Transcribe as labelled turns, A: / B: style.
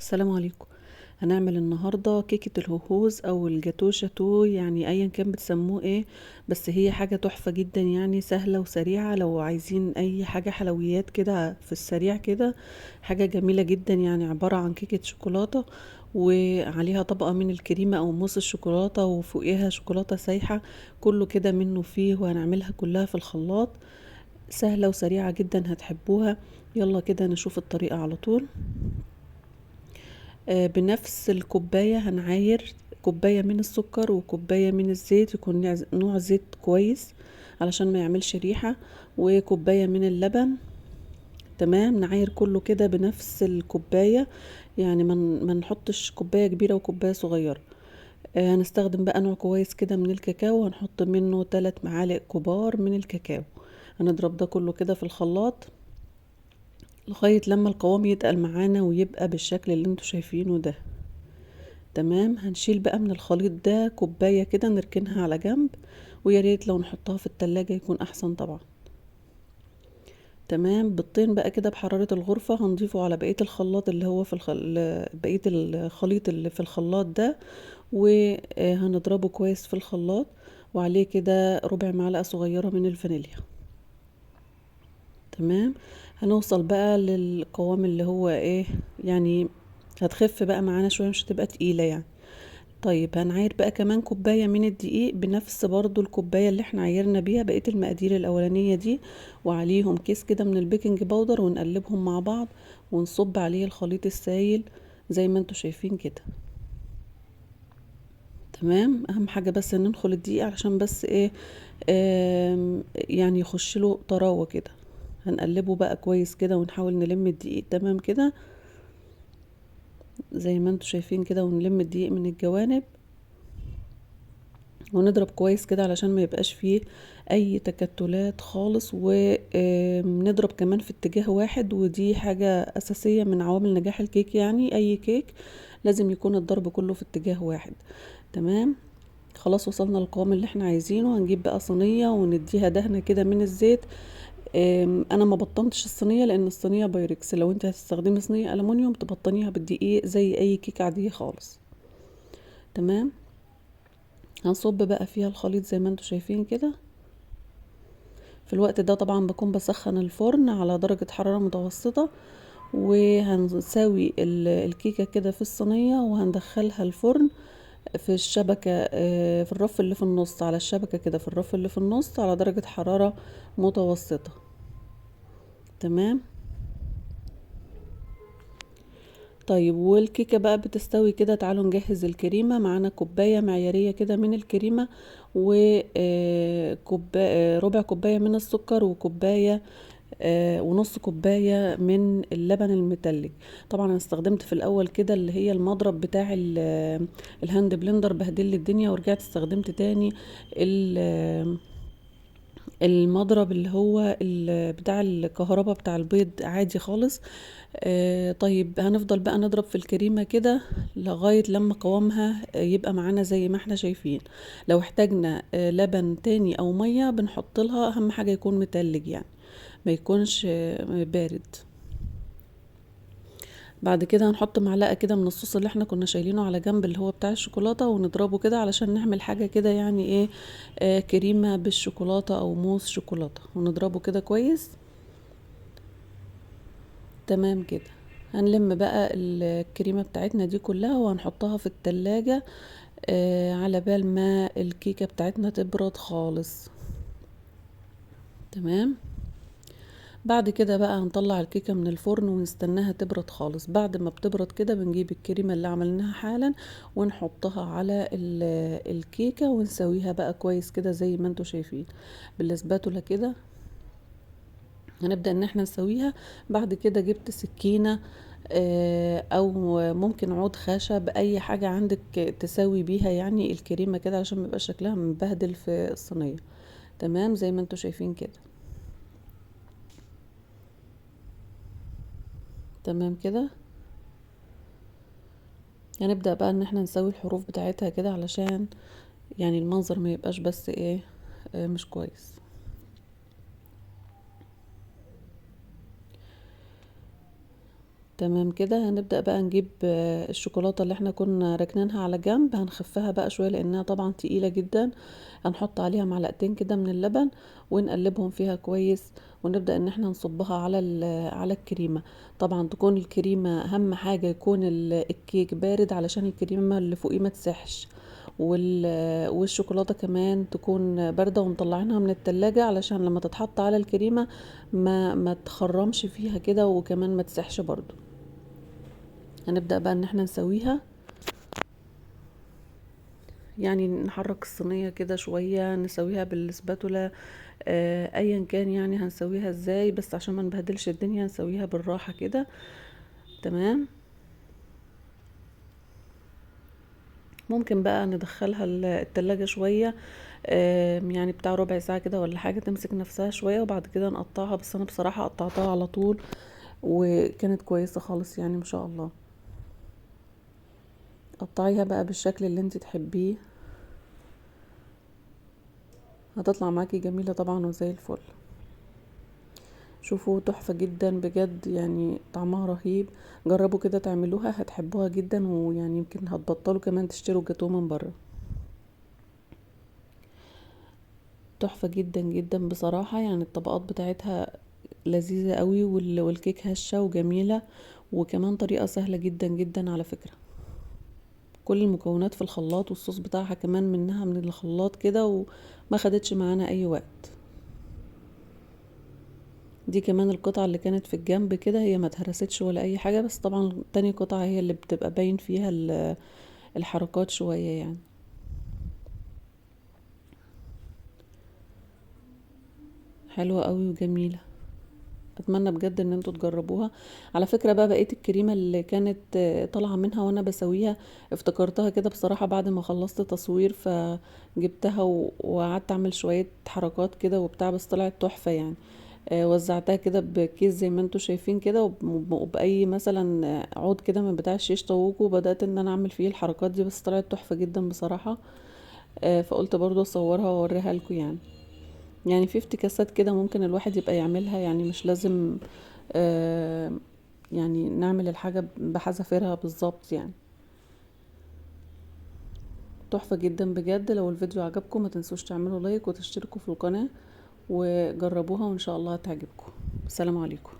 A: السلام عليكم. هنعمل النهاردة كيكة الهوهوز او الجاتو شاتو، يعني ايا كان بتسموه ايه. بس هي حاجة تحفة جدا، يعني سهلة وسريعة لو عايزين اي حاجة حلويات كده في السريع كده. حاجة جميلة جدا، يعني عبارة عن كيكة شوكولاتة وعليها طبقة من الكريمة او موس الشوكولاتة وفوقيها شوكولاتة سايحة. كله كده منه فيه، وهنعملها كلها في الخلاط. سهلة وسريعة جدا، هتحبوها. يلا كده نشوف الطريقة على طول. بنفس الكوباية هنعاير كوباية من السكر وكوباية من الزيت، يكون نوع زيت كويس علشان ما يعملش ريحة، وكوباية من اللبن. تمام، نعاير كله كده بنفس الكوباية، يعني ما نحطش كوباية كبيرة وكوباية صغيرة. هنستخدم بقى نوع كويس كده من الكاكاو، هنحط منه 3 معالق كبار من الكاكاو. هنضرب ده كله كده في الخلاط لغاية لما القوام يتقل معانا ويبقى بالشكل اللي انتوا شايفينه ده. تمام، هنشيل بقى من الخليط ده كوباية كده نركنها على جنب، ويا ريت لو نحطها في التلاجة يكون احسن طبعا. تمام، بيضتين بقى كده بحرارة الغرفة هنضيفه على بقية الخلاط اللي هو بقية الخليط اللي في الخلاط ده، وهنضربه كويس في الخلاط. وعليه كده ربع معلقة صغيرة من الفانيليا. تمام، هنوصل بقى للقوام اللي هو ايه، يعني هتخف بقى معانا شوية، مش هتبقى تقيلة يعني. طيب هنعاير بقى كمان كوباية من الدقيق بنفس برضو الكوباية اللي احنا عايرنا بيها بقية المقادير الأولانية دي، وعليهم كيس كده من البيكنج باودر، ونقلبهم مع بعض ونصب عليه الخليط السائل زي ما انتوا شايفين كده. تمام، اهم حاجة بس ان ندخل الدقيق علشان بس ايه، يعني يخش له طراوة كده. هنقلبه بقى كويس كده ونحاول نلم الدقيق تمام كده زي ما انتوا شايفين كده، ونلم الدقيق من الجوانب ونضرب كويس كده علشان ما يبقاش فيه اي تكتلات خالص. ونضرب كمان في اتجاه واحد، ودي حاجة اساسية من عوامل نجاح الكيك، يعني اي كيك لازم يكون الضرب كله في اتجاه واحد. تمام، خلاص وصلنا للقوام اللي احنا عايزينه. هنجيب بقى صينية ونديها دهنة كده من الزيت. انا ما بطنتش الصينية لان الصينية بايركس، لو انت هتستخدمي صينية ألمونيوم تبطنيها بالدقيق زي اي كيك عادية خالص. تمام، هنصب بقى فيها الخليط زي ما انتوا شايفين كده. في الوقت ده طبعا بكون بسخن الفرن على درجة حرارة متوسطة، وهنساوي الكيكة كده في الصينية، وهندخلها الفرن في الشبكة، في الرف اللي في النص، على الشبكة كده في الرف اللي في النص على درجة حرارة متوسطة. تمام، طيب والكيكة بقى بتستوي كده، تعالوا نجهز الكريمة. معانا كوباية معيارية كده من الكريمة، ربع كوباية من السكر، وكوباية ونص كوباية من اللبن المتلج. طبعا انا استخدمت في الاول كده اللي هي المضرب بتاع الهاند بلندر، بهدل لي الدنيا، ورجعت استخدمت تاني المضرب اللي هو بتاع الكهرباء بتاع البيض عادي خالص. طيب هنفضل بقى نضرب في الكريمة كده لغاية لما قوامها يبقى معانا زي ما احنا شايفين. لو احتاجنا لبن تاني او مية بنحط لها، اهم حاجة يكون متلج يعني، ما يكونش بارد. بعد كده هنحط معلقة كده من الصوص اللي احنا كنا شايلينه على جنب اللي هو بتاع الشوكولاتة، ونضربه كده علشان نعمل حاجة كده يعني ايه، كريمة بالشوكولاتة او موس شوكولاتة، ونضربه كده كويس. تمام كده، هنلم بقى الكريمة بتاعتنا دي كلها وهنحطها في التلاجة، على بال ما الكيكة بتاعتنا تبرد خالص. تمام، بعد كده بقى هنطلع الكيكة من الفرن ونستناها تبرد خالص. بعد ما بتبرد كده بنجيب الكريمة اللي عملناها حالا ونحطها على الكيكة ونسويها بقى كويس كده زي ما انتوا شايفين بالاسباتولا كده. هنبدأ ان احنا نسويها. بعد كده جبت سكينة، او ممكن عود خشب، اي حاجة عندك تسوي بيها يعني الكريمة كده عشان ما يبقاش شكلها مبهدل في الصينية. تمام، زي ما انتوا شايفين كده. تمام كده، هنبدأ بقى ان احنا نسوي الحروف بتاعتها كده علشان يعني المنظر ما يبقاش بس ايه، مش كويس. تمام كده. هنبدأ بقى نجيب الشوكولاتة اللي احنا كنا راكنينها على جنب، هنخفها بقى شوية لانها طبعا تقيلة جدا. هنحط عليها معلقتين كده من اللبن ونقلبهم فيها كويس، ونبدأ ان احنا نصبها على على الكريمة. طبعا تكون الكريمة اهم حاجة، يكون الكيك بارد علشان الكريمة اللي فوقيه ما تسحش، والشوكولاتة كمان تكون باردة ومطلعينها من التلاجة علشان لما تتحط على الكريمة ما تخرمش فيها كده، وكمان ما تسحش برضو. هنبدأ بقى ان احنا نسويها، يعني نحرك الصينية كده شوية، نسويها بالسباتولا. ايا كان يعني هنسويها ازاي، بس عشان ما نبهدلش الدنيا نسويها بالراحة كده. تمام. ممكن بقى ندخلها التلاجة شوية، يعني بتاع ربع ساعة كده ولا حاجة، تمسك نفسها شوية وبعد كده نقطعها. بس انا بصراحة قطعتها على طول وكانت كويسة خالص يعني ما شاء الله. قطعيها بقى بالشكل اللي انت تحبيه، هتطلع معاكي جميلة طبعا وزي الفل. شوفوا تحفة جدا بجد، يعني طعمها رهيب. جربوا كده تعملوها هتحبوها جدا، ويعني يمكن هتبطلوا كمان تشتروا جاتوه من بره. تحفة جدا جدا بصراحة، يعني الطبقات بتاعتها لذيذة قوي، والكيك هشة وجميلة، وكمان طريقة سهلة جدا جدا على فكرة. كل المكونات في الخلاط، والصوص بتاعها كمان منها من الخلاط كده، وما خدتش معانا اي وقت. دي كمان القطعة اللي كانت في الجنب كده هي ما اتهرستش ولا اي حاجة، بس طبعا تاني قطعة هي اللي بتبقى باين فيها الحركات شوية يعني. حلوة قوي وجميلة. اتمنى بجد ان انتوا تجربوها. على فكرة بقى، بقيت الكريمة اللي كانت طالعة منها وانا بسويها افتكرتها كده بصراحة بعد ما خلصت تصوير، فجبتها وقعدت اعمل شوية حركات كده وبتاع، بس طلعت تحفة يعني. وزعتها كده بكيس زي ما انتوا شايفين كده، وبأي مثلا عود كده من بتاع الشيش طاووق، وبدأت ان انا اعمل فيه الحركات دي، بس طلعت تحفة جدا بصراحة. فقلت برضو اصورها واوريها لكم يعني. يعني في افتكاسات كده ممكن الواحد يبقى يعملها، يعني مش لازم آه يعني نعمل الحاجة بحذافيرها بالظبط يعني. تحفة جدا بجد. لو الفيديو عجبكم ما تنسوش تعملوا لايك وتشتركوا في القناة، وجربوها وان شاء الله هتعجبكم. السلام عليكم.